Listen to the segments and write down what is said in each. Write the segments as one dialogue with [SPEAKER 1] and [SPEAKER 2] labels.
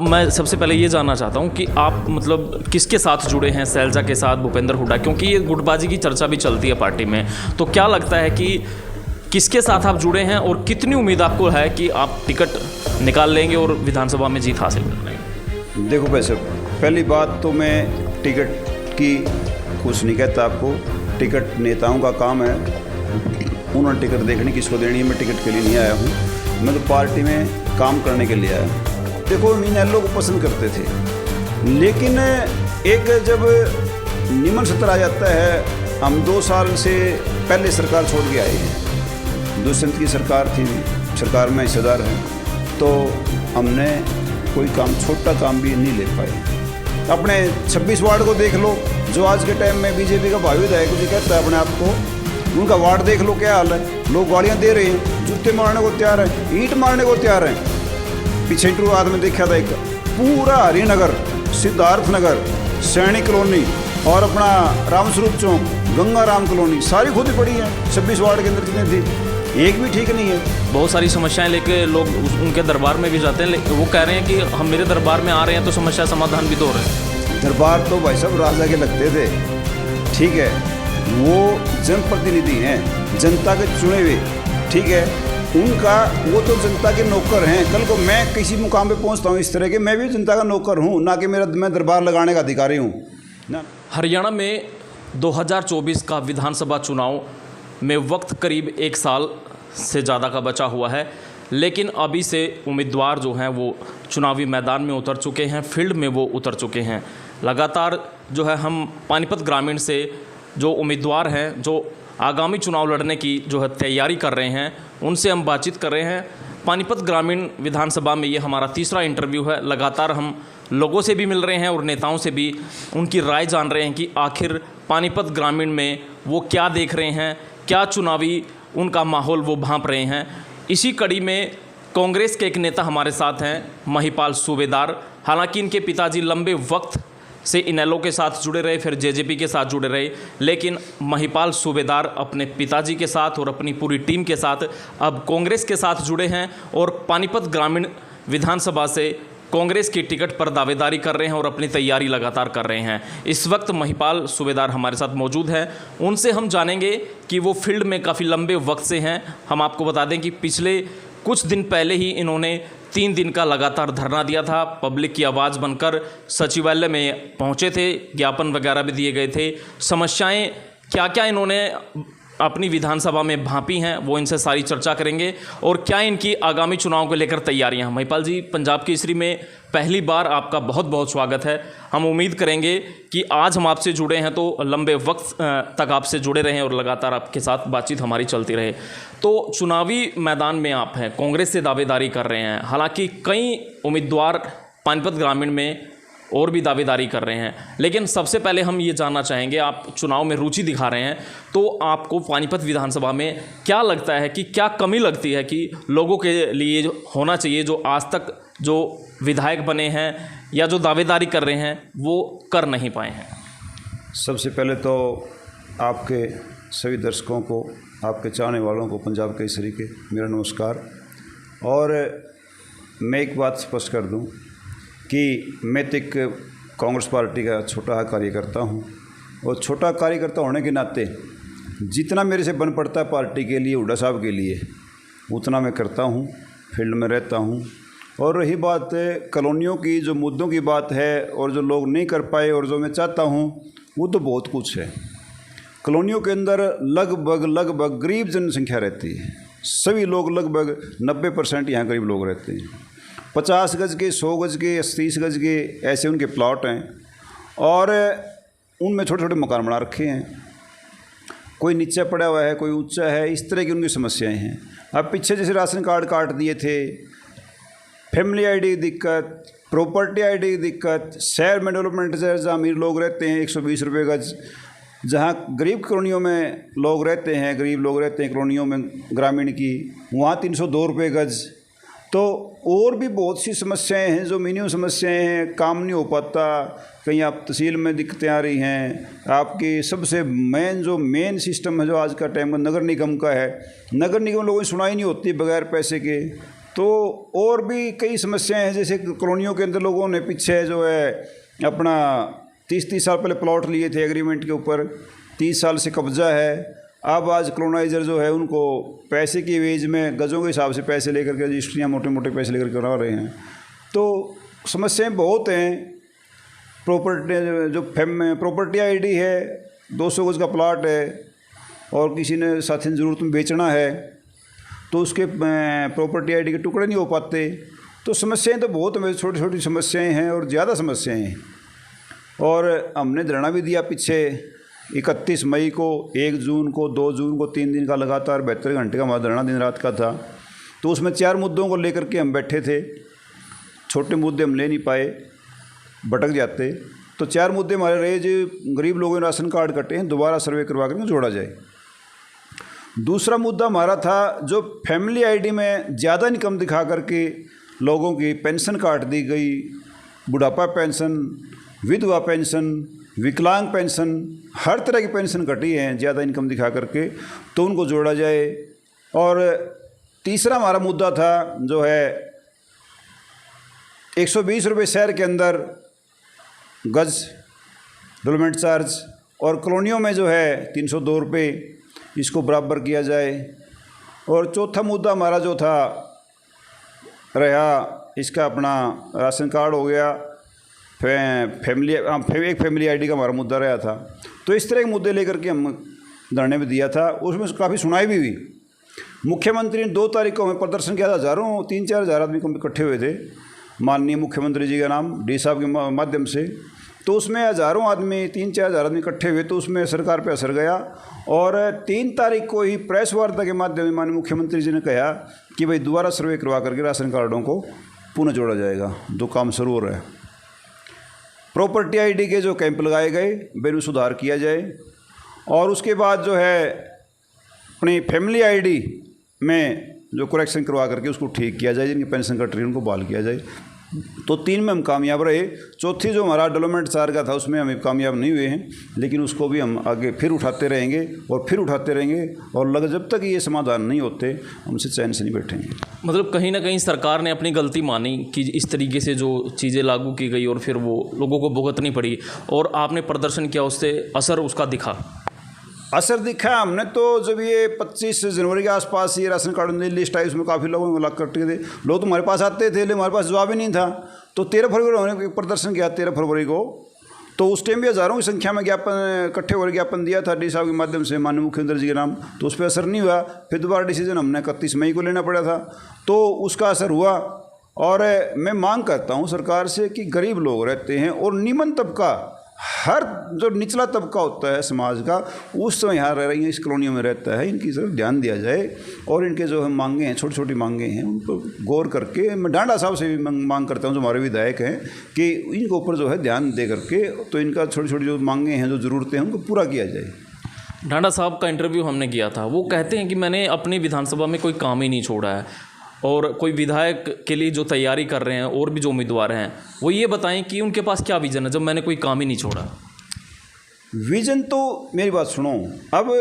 [SPEAKER 1] मैं सबसे पहले ये जानना चाहता हूँ कि आप मतलब किसके साथ जुड़े हैं शैलजा के साथ, भूपेंद्र हुड्डा, क्योंकि ये गुटबाजी की चर्चा भी चलती है पार्टी में। तो क्या लगता है कि किसके साथ आप जुड़े हैं और कितनी उम्मीद आपको है कि आप टिकट निकाल लेंगे और विधानसभा में जीत हासिल कर लेंगे?
[SPEAKER 2] देखो भाई साहब, पहली बात तो मैं टिकट की कुछ नहीं कहता आपको। टिकट नेताओं का काम है, उन्होंने टिकट देखनी किसको देनी है। मैं टिकट के लिए नहीं आया हूँ, मैं तो पार्टी में काम करने के लिए आया हूँ। देखो, हम इनेलो को पसंद करते थे, लेकिन एक जब निमन सत्र आ जाता है, हम 2 साल से पहले सरकार छोड़ के आए हैं। दुष्यंत की सरकार थी, सरकार में हिस्सेदार हैं, तो हमने कोई काम, छोटा काम भी नहीं ले पाए। अपने 26 वार्ड को देख लो, जो आज के टाइम में बीजेपी का भावी विधायक जी कहता है अपने आप को, उनका वार्ड देख लो क्या हाल है। लोग गालियाँ दे रहे हैं, जूते मारने को तैयार हैं, ईंट मारने को तैयार हैं। पीछे इंटरव्यू आज में देखा था, एक पूरा हरिनगर, सिद्धार्थ नगर, सैनिक कॉलोनी और अपना रामस्वरूप चौक, गंगा राम कॉलोनी सारी खुद ही पड़ी है। 26 वार्ड के अंदर कितने थी, एक भी ठीक नहीं है।
[SPEAKER 1] बहुत सारी समस्याएं लेके लोग उनके दरबार में भी जाते हैं, वो कह रहे हैं कि हम मेरे दरबार में आ रहे हैं तो समस्या समाधान भी दो रहे हैं।
[SPEAKER 2] दरबार तो भाई साहब राजा के लगते थे, ठीक है, वो जनप्रतिनिधि हैं, जनता के चुने हुए, ठीक है, उनका वो तो जनता के नौकर हैं। कल को मैं किसी मुकाम पे पहुंचता हूं इस तरह के, मैं भी जनता का नौकर हूं, ना कि मैं दरबार लगाने का अधिकारी हूं ना।
[SPEAKER 1] हरियाणा में 2024 का विधानसभा चुनाव में वक्त करीब 1 साल से ज़्यादा का बचा हुआ है, लेकिन अभी से उम्मीदवार जो हैं वो चुनावी मैदान में उतर चुके हैं, फील्ड में वो उतर चुके हैं। लगातार जो है हम पानीपत ग्रामीण से जो उम्मीदवार हैं, जो आगामी चुनाव लड़ने की जो है तैयारी कर रहे हैं, उनसे हम बातचीत कर रहे हैं। पानीपत ग्रामीण विधानसभा में ये हमारा तीसरा इंटरव्यू है। लगातार हम लोगों से भी मिल रहे हैं और नेताओं से भी उनकी राय जान रहे हैं कि आखिर पानीपत ग्रामीण में वो क्या देख रहे हैं, क्या चुनावी उनका माहौल वो भांप रहे हैं। इसी कड़ी में कांग्रेस के एक नेता हमारे साथ हैं, महिपाल सूबेदार। हालांकि इनके पिताजी लंबे वक्त से इनेलो के साथ जुड़े रहे, फिर जेजेपी के साथ जुड़े रहे, लेकिन महिपाल सूबेदार अपने पिताजी के साथ और अपनी पूरी टीम के साथ अब कांग्रेस के साथ जुड़े हैं और पानीपत ग्रामीण विधानसभा से कांग्रेस की टिकट पर दावेदारी कर रहे हैं और अपनी तैयारी लगातार कर रहे हैं। इस वक्त महिपाल सूबेदार हमारे साथ मौजूद हैं, उनसे हम जानेंगे कि वो फील्ड में काफ़ी लंबे वक्त से हैं। हम आपको बता दें कि पिछले कुछ दिन पहले ही इन्होंने 3 दिन का लगातार धरना दिया था, पब्लिक की आवाज़ बनकर सचिवालय में पहुंचे थे, ज्ञापन वगैरह भी दिए गए थे। समस्याएं क्या क्या इन्होंने अपनी विधानसभा में भांपी हैं, वो इनसे सारी चर्चा करेंगे और क्या इनकी आगामी चुनाव को लेकर तैयारियां। महिपाल जी, पंजाब केसरी में पहली बार आपका बहुत बहुत स्वागत है। हम उम्मीद करेंगे कि आज हम आपसे जुड़े हैं तो लंबे वक्त तक आपसे जुड़े रहें और लगातार आपके साथ बातचीत हमारी चलती रहे। तो चुनावी मैदान में आप हैं, कांग्रेस से दावेदारी कर रहे हैं, हालांकि कई उम्मीदवार पानीपत ग्रामीण में और भी दावेदारी कर रहे हैं, लेकिन सबसे पहले हम ये जानना चाहेंगे, आप चुनाव में रुचि दिखा रहे हैं, तो आपको पानीपत विधानसभा में क्या लगता है कि क्या कमी लगती है कि लोगों के लिए होना चाहिए, जो आज तक जो विधायक बने हैं या जो दावेदारी कर रहे हैं वो कर नहीं पाए हैं?
[SPEAKER 2] सबसे पहले तो आपके सभी दर्शकों को, आपके चाहने वालों को पंजाब केसरी के मेरा नमस्कार। और मैं एक बात स्पष्ट कर दूं कि मैं तो एक कांग्रेस पार्टी का छोटा कार्यकर्ता हूं, और छोटा कार्यकर्ता होने के नाते जितना मेरे से बन पड़ता है पार्टी के लिए, हुड्डा साहब के लिए, उतना मैं करता हूं, फील्ड में रहता हूं। और रही बात कॉलोनियों की, जो मुद्दों की बात है और जो लोग नहीं कर पाए और जो मैं चाहता हूं, वो तो बहुत कुछ है। कॉलोनियों के अंदर लगभग गरीब जनसंख्या रहती है, सभी लोग लगभग 90% यहाँ गरीब लोग रहते हैं। 50 गज के, 100 गज के, 30 गज के ऐसे उनके प्लॉट हैं, और उनमें छोटे छोटे मकान बना रखे हैं। कोई नीचा पड़ा हुआ है, कोई ऊंचा है, इस तरह की उनकी समस्याएं हैं। अब पीछे जैसे राशन कार्ड काट दिए थे, फैमिली आईडी की दिक्कत, प्रॉपर्टी आईडी की दिक्कत, शहर में डेवलपमेंट जहाँ अमीर लोग रहते हैं 120 रुपये गज, जहाँ गरीब कॉलोनियों में लोग रहते हैं, गरीब लोग रहते हैं कॉलोनियों में ग्रामीण की, वहाँ 302 रुपये गज। तो और भी बहुत सी समस्याएं हैं, जो मिनिमम समस्याएं हैं, काम नहीं हो पाता, कहीं आप तहसील में दिक्कतें आ रही हैं। आपकी सबसे मेन सिस्टम है जो आज का टाइम का नगर निगम का है, नगर निगम लोगों की सुनाई नहीं होती बगैर पैसे के। तो और भी कई समस्याएं हैं, जैसे कॉलोनियों के अंदर लोगों ने पीछे जो है अपना 30-30 साल पहले प्लॉट लिए थे एग्रीमेंट के ऊपर, 30 साल से कब्जा है। अब आज कॉलोनाइजर जो है उनको पैसे की एवज में गज़ों के हिसाब से पैसे लेकर के रजिस्ट्रियाँ मोटे मोटे पैसे लेकर करा रहे हैं। तो समस्याएं बहुत हैं। प्रॉपर्टी आईडी है, 200 गज का प्लाट है और किसी ने साथी ने ज़रूरत में बेचना है तो उसके प्रॉपर्टी आईडी के टुकड़े नहीं हो पाते। तो समस्याएं तो बहुत हैं, छोटी छोटी समस्याएं हैं और ज़्यादा समस्याएं हैं। और हमने धरना भी दिया पीछे 31 मई को, 1 जून को, 2 जून को, 3 दिन का लगातार 72 घंटे का हमारा धरना दिन रात का था। तो उसमें 4 मुद्दों को लेकर के हम बैठे थे। छोटे मुद्दे हम ले नहीं पाए, भटक जाते। तो 4 मुद्दे हमारे रहे जो गरीब लोगों ने राशन कार्ड कटे हैं दोबारा सर्वे करवा कर जोड़ा जाए। दूसरा मुद्दा हमारा था जो फैमिली आईडी में ज़्यादा इनकम दिखा करके लोगों की पेंशन काट दी गई, बुढ़ापा पेंशन, विधवा पेंशन, विकलांग पेंशन, हर तरह की पेंशन कटी है ज़्यादा इनकम दिखा करके, तो उनको जोड़ा जाए। और तीसरा हमारा मुद्दा था जो है 120 रुपये शहर के अंदर गज डेवलपमेंट चार्ज और कॉलोनियों में जो है 302 रुपये, इसको बराबर किया जाए। और चौथा मुद्दा हमारा जो था रहा इसका अपना राशन कार्ड हो गया, एक फैमिली आईडी का हमारा मुद्दा रहा था। तो इस तरह के मुद्दे लेकर के हम धरने में दिया था। उसमें काफ़ी सुनाई भी हुई। मुख्यमंत्री ने 2 तारीख को हमें प्रदर्शन किया था, 3-4 हज़ार आदमी को इकट्ठे हुए थे, माननीय मुख्यमंत्री जी का नाम डी साहब के माध्यम से। तो उसमें हज़ारों आदमी, 3-4 हज़ार आदमी इकट्ठे हुए, तो उसमें सरकार पे असर गया। और 3 तारीख को ही प्रेस वार्ता के माध्यम से माननीय मुख्यमंत्री जी ने कहा कि भाई दोबारा सर्वे करवा करके राशन कार्डों को पुनः जोड़ा जाएगा। 2 काम शुरू हो रहा है। प्रॉपर्टी आईडी के जो कैंप लगाए गए वे में सुधार किया जाए और उसके बाद जो है अपनी फैमिली आईडी में जो करेक्शन करवा करके उसको ठीक किया जाए, जिनकी पेंशन कट रही है उनको बहाल किया जाए। तो 3 में हम कामयाब रहे। चौथी जो हमारा डेवलपमेंट चार्ज का था उसमें हम कामयाब नहीं हुए हैं, लेकिन उसको भी हम आगे फिर उठाते रहेंगे और फिर उठाते रहेंगे और जब तक ये समाधान नहीं होते हमसे चैन से नहीं बैठेंगे।
[SPEAKER 1] मतलब कहीं ना कहीं सरकार ने अपनी गलती मानी कि इस तरीके से जो चीज़ें लागू की गई और फिर वो लोगों को भुगतनी पड़ी और आपने प्रदर्शन किया, उससे असर उसका दिखा।
[SPEAKER 2] असर दिखा हमने तो जब ये 25 जनवरी के आसपास ये राशन कार्ड की लिस्ट आई, उसमें काफ़ी लोगों को कट थे। लोग तो हमारे पास आते थे लेकिन हमारे पास जवाब ही नहीं था। तो 13 फरवरी को उन्होंने प्रदर्शन किया, 13 फरवरी को। तो उस टाइम भी हज़ारों की संख्या में ज्ञापन इकट्ठे होकर ज्ञापन दिया था डी साहब के माध्यम से माननीय मुख्यमंत्री जी के नाम। तो उस पर असर नहीं हुआ। फिर दोबारा डिसीजन हमने 31 मई को लेना पड़ा था, तो उसका असर हुआ। और मैं मांग करता हूँ सरकार से कि गरीब लोग रहते हैं और निम्न तबका, हर जो निचला तबका होता है समाज का, उस समय यहाँ रह रही है, इस कॉलोनियों में रहता है, इनकी तरफ ध्यान दिया जाए और इनके जो हम मांगे हैं, छोटी छोटी मांगे हैं, उन पर गौर करके मैं डांडा साहब से भी मांग करता हूँ जो हमारे विधायक हैं कि इनके ऊपर जो है ध्यान दे करके तो इनका छोटी छोटी जो मांगे हैं, जो ज़रूरतें हैं, उनको पूरा किया जाए।
[SPEAKER 1] डांडा साहब का इंटरव्यू हमने किया था, वो कहते हैं कि मैंने अपनी विधानसभा में कोई काम ही नहीं छोड़ा है और कोई विधायक के लिए जो तैयारी कर रहे हैं और भी जो उम्मीदवार हैं वो ये बताएं कि उनके पास क्या विज़न है जब मैंने कोई काम ही नहीं छोड़ा।
[SPEAKER 2] विज़न तो मेरी बात सुनो, अब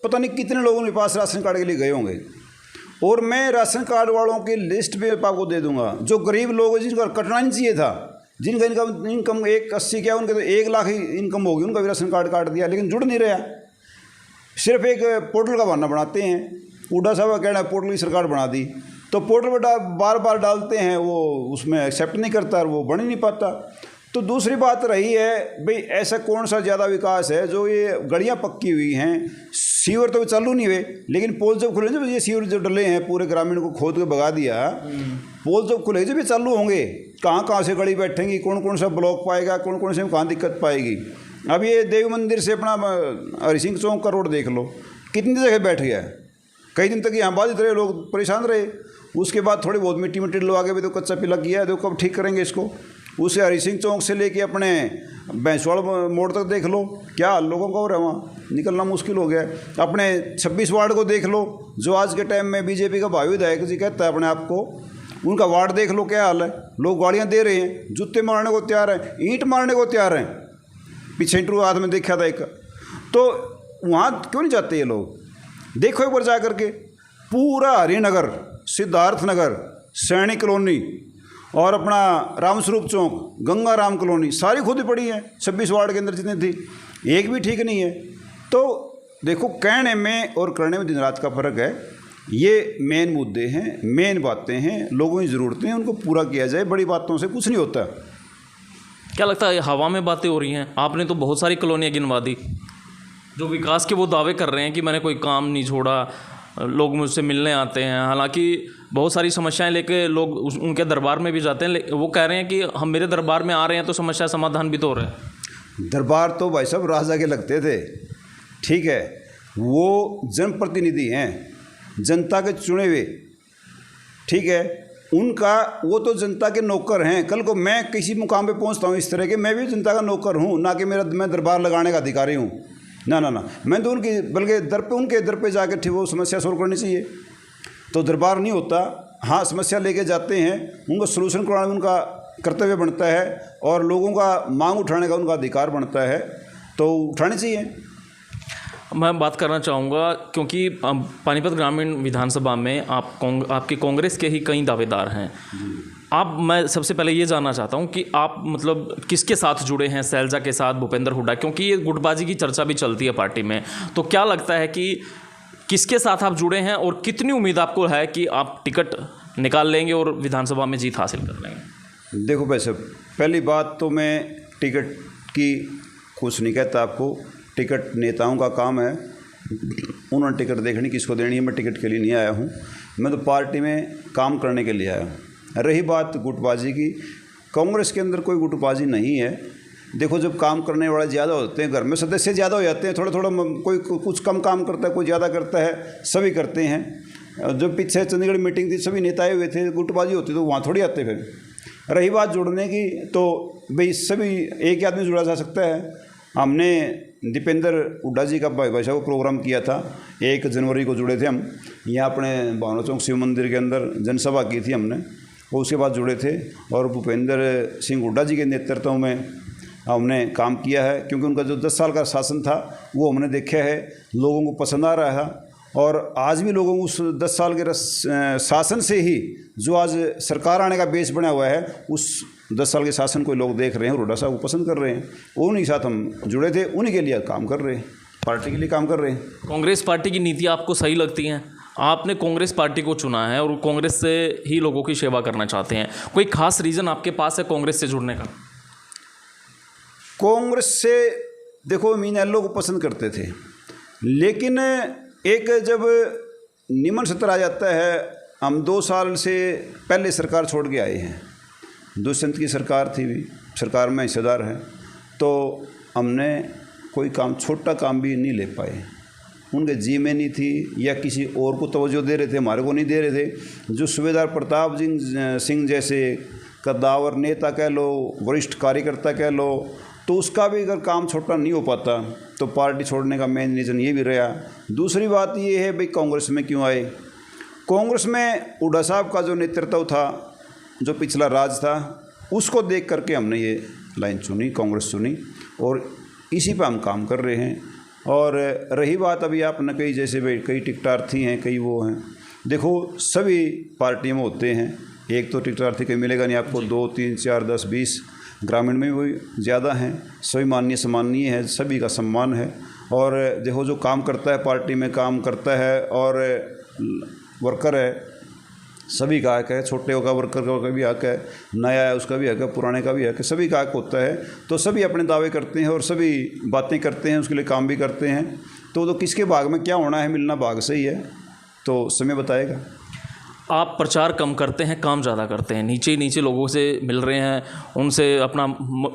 [SPEAKER 2] पता नहीं कितने लोगों के पास राशन कार्ड के लिए गए होंगे और मैं राशन कार्ड वालों की लिस्ट भी आपको दे दूंगा। जो गरीब लोग हैं जिनका कटना नहीं चाहिए था, जिनका इनकम 180 क्या उनके तो 1 लाख ही इनकम होगी, उनका भी राशन कार्ड काट दिया, लेकिन जुड़ नहीं रहा। सिर्फ एक पोर्टल का बहाना बनाते हैं। हुड्डा साहब का कहना है पोर्टल की सरकार बना दी, तो पोर्टल पर बार बार डालते हैं, वो उसमें एक्सेप्ट नहीं करता और वो बन ही नहीं पाता। तो दूसरी बात रही है भाई ऐसा कौन सा ज़्यादा विकास है जो ये गलियाँ पक्की हुई हैं, सीवर तो चालू नहीं हुए, लेकिन पोल जब खुले, जब ये सीवर जो डले हैं पूरे ग्रामीण को खोद के भगा दिया, पोल जब खुले जब ये चालू होंगे, कहाँ कहाँ से गली बैठेंगी, कौन कौन सा ब्लॉक पाएगा, कौन कौन से में कहाँ दिक्कत पाएगी। अब ये देवी मंदिर से अपना हरि सिंह चौक का रोड देख लो, कितनी जगह बैठ गया है। कई दिन तक यहाँ बाधित रहे, लोग परेशान रहे। उसके बाद थोड़ी बहुत मिट्टी डलवा के भी तो कच्चा पिला किया है, तो कब ठीक करेंगे इसको। उसे हरि सिंह चौक से लेके अपने भैंसवाड़ मोड़ तक देख लो, क्या हाल लोगों का हो रहा है, वहाँ निकलना मुश्किल हो गया है। अपने 26 वार्ड को देख लो, जो आज के टाइम में बीजेपी का भावी विधायक जी कहता है अपने आप को, उनका वार्ड देख लो क्या हाल है। लोग गाड़ियाँ दे रहे हैं, जूते मारने को तैयार हैं, ईंट मारने को तैयार हैं। पीछे इंटरव्यू हाथ में देखा था एक, तो वहाँ क्यों नहीं जाते ये लोग। देखो एक बार जा करके पूरा हरिनगर, सिद्धार्थनगर, सैनिक कॉलोनी और अपना रामस्वरूप चौक, गंगा राम कॉलोनी सारी खुद पड़ी है। 26 वार्ड के अंदर जितनी थी एक भी ठीक नहीं है। तो देखो कहने में और करने में दिन रात का फ़र्क है। ये मेन मुद्दे हैं, मेन बातें हैं, लोगों की ज़रूरतें हैं, उनको पूरा किया जाए। बड़ी बातों से कुछ नहीं होता।
[SPEAKER 1] क्या लगता है हवा में बातें हो रही हैं? आपने तो बहुत सारी कॉलोनियाँ गिनवा दी जो विकास के वो दावे कर रहे हैं कि मैंने कोई काम नहीं छोड़ा, लोग मुझसे मिलने आते हैं। हालांकि बहुत सारी समस्याएं लेके लोग उनके दरबार में भी जाते हैं, वो कह रहे हैं कि हम मेरे दरबार में आ रहे हैं तो समस्या समाधान भी तो हो रहा है।
[SPEAKER 2] दरबार तो भाई साहब राजा के लगते थे, ठीक है, वो जनप्रतिनिधि हैं, जनता के चुने हुए, ठीक है, उनका वो तो जनता के नौकर हैं। कल को मैं किसी मुकाम पे पहुंचता हूं इस तरह के, मैं भी जनता का नौकर हूं, ना कि मैं दरबार लगाने का अधिकारी हूं। ना ना ना, मैं तो उनकी बल्कि उनके दर पे जाकर ठीक वो समस्या सोल्व करनी चाहिए। तो दरबार नहीं होता, हाँ समस्या लेके जाते हैं, उनको सलूशन कराना उनका कर्तव्य बनता है और लोगों का मांग उठाने का उनका अधिकार बनता है, तो उठानी चाहिए।
[SPEAKER 1] मैं बात करना चाहूँगा क्योंकि पानीपत ग्रामीण विधानसभा में आपके कांग्रेस के ही कई दावेदार हैं। मैं सबसे पहले ये जानना चाहता हूँ कि आप मतलब किसके साथ जुड़े हैं? शैलजा के साथ, भूपेंद्र हुड्डा, क्योंकि ये गुटबाजी की चर्चा भी चलती है पार्टी में। तो क्या लगता है कि किसके साथ आप जुड़े हैं और कितनी उम्मीद आपको है कि आप टिकट निकाल लेंगे और विधानसभा में जीत हासिल कर लेंगे?
[SPEAKER 2] देखो भाई साहब, पहली बात तो मैं टिकट की कुछ नहीं कहता आपको। टिकट नेताओं का काम है, उन्होंने टिकट देखनी किसको देनी है। मैं टिकट के लिए नहीं आया हूँ, मैं तो पार्टी में काम करने के लिए आया हूँ। रही बात गुटबाजी की, कांग्रेस के अंदर कोई गुटबाजी नहीं है। देखो जब काम करने वाले ज़्यादा होते हैं, घर में सदस्य ज़्यादा हो जाते हैं, थोड़ा थोड़ा कोई कुछ कम काम करता है, कोई ज़्यादा करता है, सभी करते हैं। जब पीछे चंडीगढ़ मीटिंग थी, सभी नेता आए हुए थे, गुटबाजी होती तो वहाँ थोड़ी आते। फिर रही बात जुड़ने की, तो भाई सभी एक ही आदमी जुड़ा जा सकता है। हमने दीपेंद्र हुड्डा जी का भाई साहब प्रोग्राम किया था, 1 जनवरी को जुड़े थे हम, यहाँ अपने भावना चौक शिव मंदिर के अंदर जनसभा की थी हमने, और उसके बाद जुड़े थे। और भूपेंद्र सिंह हुड्डा जी के नेतृत्व में हमने काम किया है, क्योंकि उनका जो 10 साल का शासन था वो हमने देखा है, लोगों को पसंद आ रहा है। और आज भी लोगों को उस 10 साल के शासन से ही जो आज सरकार आने का बेस बना हुआ है, उस 10 साल के शासन को लोग देख रहे हैं, हुड्डा साहब को पसंद कर रहे हैं। उन्हीं के साथ हम जुड़े थे, उन्हीं के लिए काम कर रहे हैं, पार्टी के लिए काम कर रहे हैं।
[SPEAKER 1] कांग्रेस पार्टी की नीति आपको सही लगती हैं? आपने कांग्रेस पार्टी को चुना है और कांग्रेस से ही लोगों की सेवा करना चाहते हैं। कोई खास रीज़न आपके पास है कांग्रेस से जुड़ने का?
[SPEAKER 2] कांग्रेस से देखो मीनालो को पसंद करते थे, लेकिन एक जब निमन सत्र आ जाता है, हम 2 साल से पहले सरकार छोड़ के आए हैं, दुष्यंत की सरकार थी, भी सरकार में हिस्सेदार है, तो हमने कोई काम, छोटा काम भी नहीं ले पाए। उनके जी में नहीं थी, या किसी और को तवज्जो दे रहे थे, हमारे को नहीं दे रहे थे। जो सूबेदार प्रताप सिंह जैसे कद्दावर नेता कह लो, वरिष्ठ कार्यकर्ता कह लो, तो उसका भी अगर काम छोटा नहीं हो पाता तो पार्टी छोड़ने का मेन रीज़न ये भी रहा। दूसरी बात ये है भाई कांग्रेस में क्यों आए। कांग्रेस में हुड्डा साहब का जो नेतृत्व था, जो पिछला राज था, उसको देख करके हमने ये लाइन चुनी, कांग्रेस चुनी, और इसी पे हम काम कर रहे हैं। और रही बात अभी आपने कही जैसे भाई कई टिकटार्थी हैं, कई वो हैं, देखो सभी पार्टियों में होते हैं, एक तो टिकटार्थी कहीं मिलेगा नहीं आपको, 2, 3, 4, 10, 20 ग्रामीण में भी ज़्यादा हैं। सभी माननीय सम्माननीय है, सभी का सम्मान है। और देखो जो काम करता है, पार्टी में काम करता है और वर्कर है, सभी का हक है, छोटे का वर्कर का भी हक है, नया है उसका भी हक है, पुराने का भी हक है, सभी का हक होता है। तो सभी अपने दावे करते हैं और सभी बातें करते हैं, उसके लिए काम भी करते हैं। तो किसके भाग में क्या होना है, मिलना भाग से ही है, तो समय बताएगा।
[SPEAKER 1] आप प्रचार कम करते हैं, काम ज़्यादा करते हैं, नीचे ही नीचे लोगों से मिल रहे हैं, उनसे अपना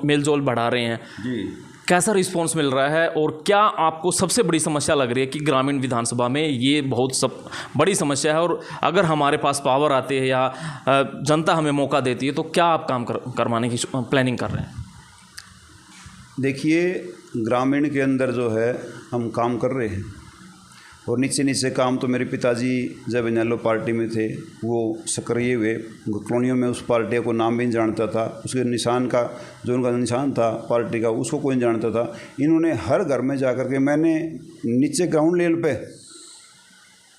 [SPEAKER 1] मेल जोल बढ़ा रहे हैं
[SPEAKER 2] जी।
[SPEAKER 1] कैसा रिस्पांस मिल रहा है और क्या आपको सबसे बड़ी समस्या लग रही है कि ग्रामीण विधानसभा में ये बहुत बड़ी समस्या है, और अगर हमारे पास पावर आती है या जनता हमें मौका देती है तो क्या आप काम करवाने की प्लानिंग कर रहे हैं?
[SPEAKER 2] देखिए ग्रामीण के अंदर जो है हम काम कर रहे हैं, और नीचे नीचे काम तो मेरे पिताजी जब इनेलो पार्टी में थे वो सक्रिय हुए, कॉलोनियों में उस पार्टी को नाम भी नहीं जानता था, उसके निशान का जो उनका निशान था पार्टी का उसको कोई नहीं जानता था। इन्होंने हर घर में जा कर के, मैंने नीचे ग्राउंड लेवल पे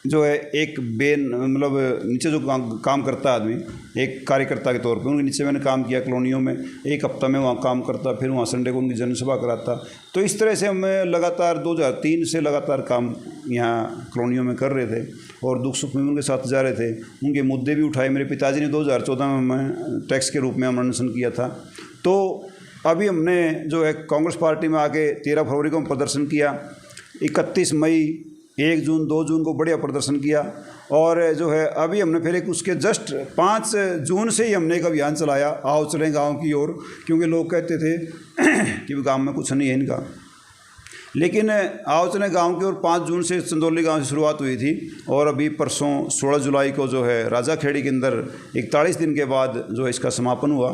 [SPEAKER 2] जो है एक मतलब नीचे जो काम करता है आदमी, एक कार्यकर्ता के तौर पे उनके नीचे मैंने काम किया कॉलोनियों में। एक हफ्ता में वहाँ काम करता, फिर वहाँ संडे को उनकी जनसभा कराता। तो इस तरह से हम लगातार 2003 से लगातार काम यहाँ कॉलोनियों में कर रहे थे और दुख सुख में उनके साथ जा रहे थे। उनके मुद्दे भी उठाए। मेरे पिताजी ने 2014 में टैक्स के रूप में अनशन किया था। तो अभी हमने जो है कांग्रेस पार्टी में आके 13 फरवरी को प्रदर्शन किया, 31 मई, 1 जून, 2 जून को बढ़िया प्रदर्शन किया। और जो है अभी हमने फिर एक उसके जस्ट 5 जून से ही हमने एक अभियान चलाया, आओ चलें गांव की ओर, क्योंकि लोग कहते थे कि गांव में कुछ नहीं है इनका। लेकिन आओ चलें गांव की ओर 5 जून से चंदौली गांव से शुरुआत हुई थी और अभी परसों 16 जुलाई को जो है राजा खेड़ी के अंदर 41 दिन के बाद जो है इसका समापन हुआ।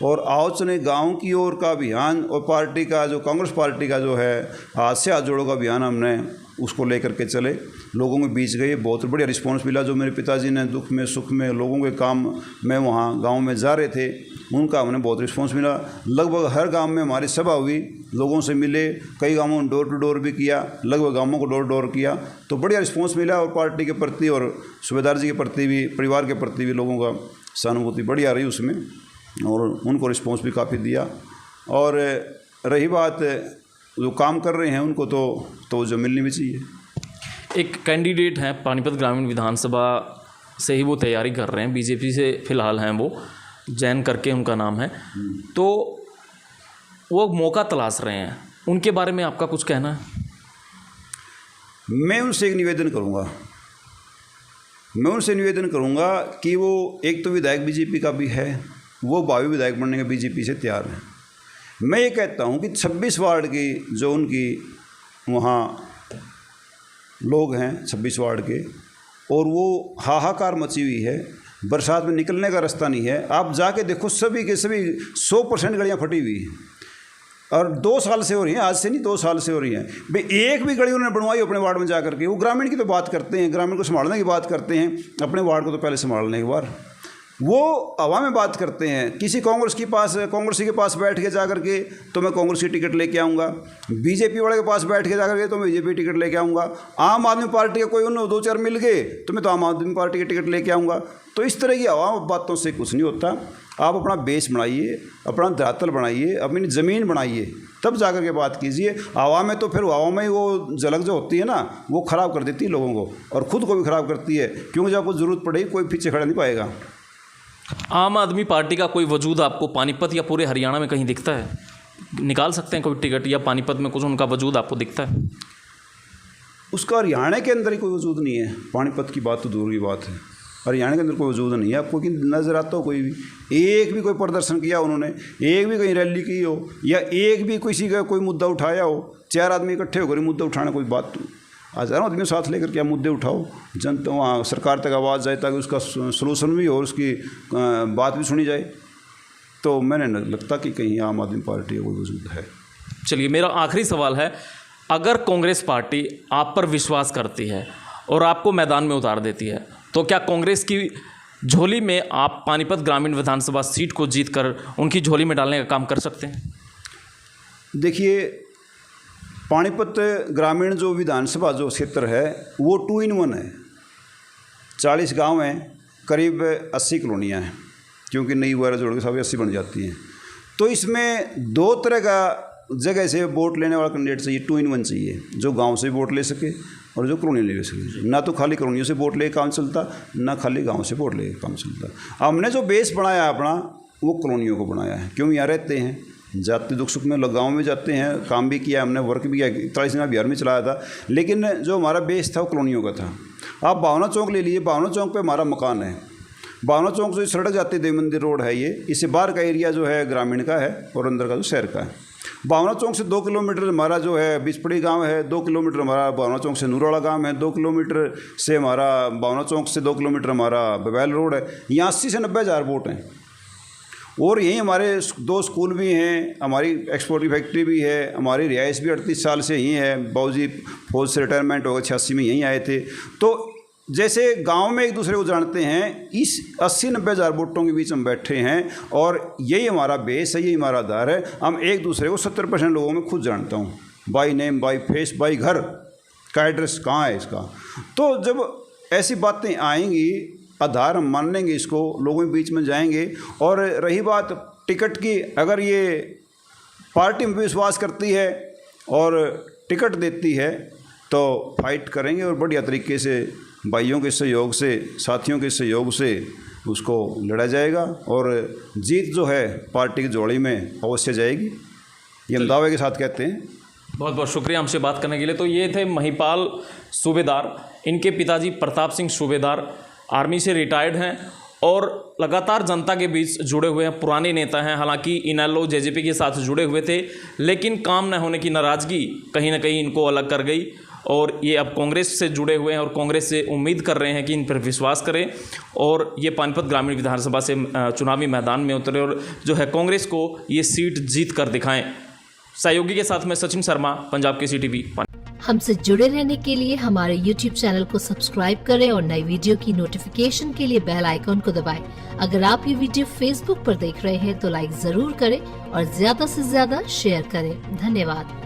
[SPEAKER 2] और आओ चलें गांव की ओर का अभियान और पार्टी का जो कांग्रेस पार्टी का जो है हाथ से हाथ जोड़ो का अभियान हमने उसको लेकर के चले, लोगों के बीच गए। बहुत बढ़िया रिस्पांस मिला। जो मेरे पिताजी ने दुख में सुख में लोगों के काम में वहाँ गांव में जा रहे थे, उनका हमने बहुत रिस्पांस मिला। लगभग हर गांव में हमारी सभा हुई, लोगों से मिले, कई गांवों में डोर टू डोर भी किया, लगभग गांवों को डोर डोर किया। तो बढ़िया रिस्पांस मिला और पार्टी के प्रति और सूबेदार जी के प्रति भी, परिवार के प्रति भी लोगों का सहानुभूति बढ़िया रही उसमें और उनको रिस्पांस भी काफ़ी दिया। और रही बात जो काम कर रहे हैं उनको तो जो मिलनी भी चाहिए।
[SPEAKER 1] एक कैंडिडेट हैं पानीपत ग्रामीण विधानसभा से ही वो तैयारी कर रहे हैं, बीजेपी से फिलहाल हैं वो, जैन करके उनका नाम है। तो वो मौका तलाश रहे हैं, उनके बारे में आपका कुछ कहना है?
[SPEAKER 2] मैं उनसे एक निवेदन करूंगा कि वो एक तो विधायक बीजेपी का भी है, वो भावी विधायक बनने के बीजेपी से तैयार है। मैं ये कहता हूँ कि 26 वार्ड की जो उनकी वहाँ लोग हैं 26 वार्ड के, और वो हाहाकार मची हुई है, बरसात में निकलने का रास्ता नहीं है। आप जाके देखो सभी के सभी 100% गलियाँ फटी हुई हैं और 2 साल से हो रही हैं, आज से नहीं 2 साल से हो रही हैं। भाई एक भी गली उन्होंने बनवाई अपने वार्ड में जा करके। वो ग्रामीण की तो बात करते हैं, ग्रामीण को संभालने की बात करते हैं, अपने वार्ड को तो पहले संभालने के बाद वो हवा में बात करते हैं। किसी कांग्रेसी के पास बैठ के जा करके तो मैं कांग्रेस की टिकट लेके आऊँगा, बीजेपी वाले के पास बैठ के जा करके तो मैं बीजेपी टिकट लेके आऊँगा, आम आदमी पार्टी के कोई उन्हें 2-4 मिल गए तो मैं तो आम आदमी पार्टी की टिकट लेके आऊँगा। तो इस तरह की हवा बातों से कुछ नहीं होता। आप अपना बेस बनाइए, अपना धरातल बनाइए, अपनी ज़मीन बनाइए, तब जा कर के बात कीजिए। हवा में तो फिर हवा में ही वो झलक जो होती है ना, वो ख़राब कर देती है लोगों को और ख़ुद को भी ख़राब करती है, क्योंकि जब आपको ज़रूरत पड़ेगी कोई पीछे खड़ा नहीं पाएगा।
[SPEAKER 1] आम आदमी पार्टी का कोई वजूद आपको पानीपत या पूरे हरियाणा में कहीं दिखता है? निकाल सकते हैं कोई टिकट, या पानीपत में कुछ उनका वजूद आपको दिखता है?
[SPEAKER 2] उसका हरियाणा के अंदर ही कोई वजूद नहीं है। पानीपत की बात तो दूर की बात है, हरियाणा के अंदर कोई वजूद नहीं है। आपको कि नज़र आता हो कोई भी, एक भी कोई प्रदर्शन किया उन्होंने, एक भी कहीं रैली की हो, या एक भी किसी का कोई मुद्दा उठाया हो, 4 आदमी इकट्ठे होकर मुद्दा उठाना कोई बात तो, हज़ारों आदमी साथ लेकर क्या मुद्दे उठाओ, जनता वहाँ सरकार तक आवाज़ जाए ताकि उसका सलूशन भी हो और उसकी बात भी सुनी जाए। तो मैंने नहीं लगता कि कहीं आम आदमी पार्टी का कोई वजूद है।
[SPEAKER 1] चलिए, मेरा आखिरी सवाल है, अगर कांग्रेस पार्टी आप पर विश्वास करती है और आपको मैदान में उतार देती है, तो क्या कांग्रेस की झोली में आप पानीपत ग्रामीण विधानसभा सीट को जीतकर उनकी झोली में डालने का काम कर सकते हैं?
[SPEAKER 2] देखिए, पानीपत ग्रामीण जो विधानसभा जो क्षेत्र है वो 2 in 1 है। 40 गांव हैं, करीब 80 कॉलोनियाँ हैं, क्योंकि नई वगैरह जोड़ के सब 80 बन जाती हैं। तो इसमें 2 तरह का जगह से वोट लेने वाला कैंडिडेट चाहिए, 2 in 1 चाहिए, जो गांव से वोट ले सके और जो कॉलोनी ले सके। ना तो खाली कॉलोनियों से वोट ले काम चलता, ना खाली गांव से वोट ले काम चलता। हमने जो बेस बनाया अपना, वो कॉलोनियों को बनाया है, क्यों यहाँ रहते हैं, जाते दुख सुख में गाँव में जाते हैं, काम भी किया हमने, वर्क भी किया, 43 दिन बिहार में चलाया था। लेकिन जो हमारा बेस था वो कॉलोनियों का था। आप भावना चौक ले लीजिए, भावना चौक पे हमारा मकान है। भावना चौक जो सड़क जाती है देव मंदिर रोड है, ये इससे बाहर का एरिया जो है ग्रामीण का है और अंदर का जो शहर का है। भावना चौक से 2 किलोमीटर हमारा जो है बिचपड़ी गांव है, 2 किलोमीटर हमारा भावना चौक से नूरवाड़ा गांव है, 2 किलोमीटर से हमारा भावना चौक से 2 किलोमीटर हमारा बबैल रोड है। यहाँ 80 से 90 हज़ार वोट हैं और यहीं हमारे 2 स्कूल भी हैं, हमारी एक्सपोर्ट की फैक्ट्री भी है, हमारी रिहाइश भी 38 साल से यहीं है। बाबूजी फौज से रिटायरमेंट हो गए, 86 में यहीं आए थे। तो जैसे गांव में एक दूसरे को जानते हैं, इस 80-90 हज़ार वोटों के बीच हम बैठे हैं और यही हमारा बेस है, यही हमारा आधार है। हम एक दूसरे को 70% लोगों में खुद जानता हूँ, by name, by face, by घर का एड्रेस कहाँ है इसका। तो जब ऐसी बातें आएंगी, आधार हम मान लेंगे इसको, लोगों के बीच में जाएंगे। और रही बात टिकट की, अगर ये पार्टी में विश्वास करती है और टिकट देती है तो फाइट करेंगे और बढ़िया तरीके से भाइयों के सहयोग से, साथियों के सहयोग से उसको लड़ा जाएगा और जीत जो है पार्टी की जोड़ी में अवश्य जाएगी, ये हम दावे के साथ कहते हैं।
[SPEAKER 1] बहुत बहुत शुक्रिया हमसे बात करने के लिए। तो ये थे महिपाल सूबेदार, इनके पिताजी प्रताप सिंह सूबेदार आर्मी से रिटायर्ड हैं और लगातार जनता के बीच जुड़े हुए हैं, पुराने नेता हैं। हालांकि इनेलो जेजेपी के साथ जुड़े हुए थे, लेकिन काम न होने की नाराज़गी कहीं ना कहीं इनको अलग कर गई और ये अब कांग्रेस से जुड़े हुए हैं और कांग्रेस से उम्मीद कर रहे हैं कि इन पर विश्वास करें और ये पानीपत ग्रामीण विधानसभा से चुनावी मैदान में उतरे और जो है कांग्रेस को ये सीट जीत कर दिखाएं। सहयोगी के साथ में सचिन शर्मा, पंजाब केसरी टीवी।
[SPEAKER 3] हमसे जुड़े रहने के लिए हमारे YouTube चैनल को सब्सक्राइब करें और नई वीडियो की नोटिफिकेशन के लिए बेल आइकॉन को दबाएं। अगर आप ये वीडियो Facebook पर देख रहे हैं तो लाइक जरूर करें और ज्यादा से ज्यादा शेयर करें। धन्यवाद।